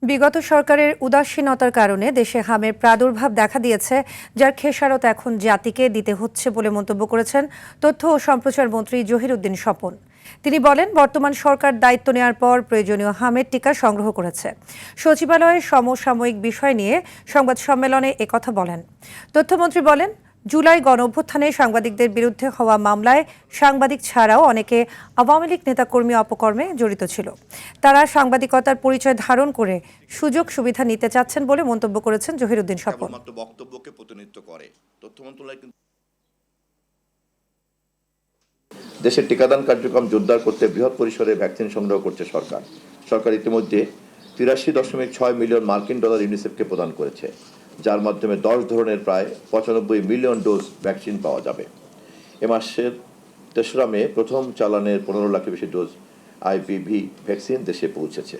বিগত সরকারের উদাসীনতার কারণে দেশে হামের প্রাদুর্ভাব দেখা দিয়েছে, যার খেসারত এখন জাতিকে দিতে হচ্ছে বলে মন্তব্য করেছেন তথ্য ও সম্প্রচার মন্ত্রী জহিরুদ্দিন স্বপন। তিনি বলেন, বর্তমান সরকার দায়িত্ব নেওয়ার পর প্রয়োজনীয় হামের টিকা সংগ্রহ করেছে। সচিবালয়ে সমসাময়িক বিষয় নিয়ে সংবাদ সম্মেলনে একথা বলেন। তথ্যমন্ত্রী বলেন, জুলাই গণঅভ্যুত্থানে সাংবাদিকদের বিরুদ্ধে হওয়া মামলায় সাংবাদিক ছাড়াও অনেকে আওয়ামী লীগ নেতাকর্মী অপকর্মে জড়িত ছিল। তারা সাংবাদিকতার পরিচয় ধারণ করে সুযোগ সুবিধা নিতে চাচ্ছেন বলে মন্তব্য করেছেন জহিরুদ্দিন স্বপন। বক্তব্যকে প্রতিনিধিত্ব করে তথ্য মন্ত্রণালয় কিন্তু দেশের টিকাদান কার্যক্রম জোরদার করতে বৃহৎ পরিসরে ভ্যাকসিন সংগ্রহ করছে সরকার। সরকার ইতিমধ্যে ৮৩.৬ মিলিয়ন মার্কিন ডলার ইউনিসেফকে প্রদান করেছে, যার মাধ্যমে 10 ধরনের প্রায় 95 মিলিয়ন ডোজ ভ্যাকসিন পাওয়া যাবে। এ মাসের ৩রা মে প্রথম চালানের 15 লাখের বেশি ডোজ আইপিভি ভ্যাকসিন দেশে পৌঁছেছে।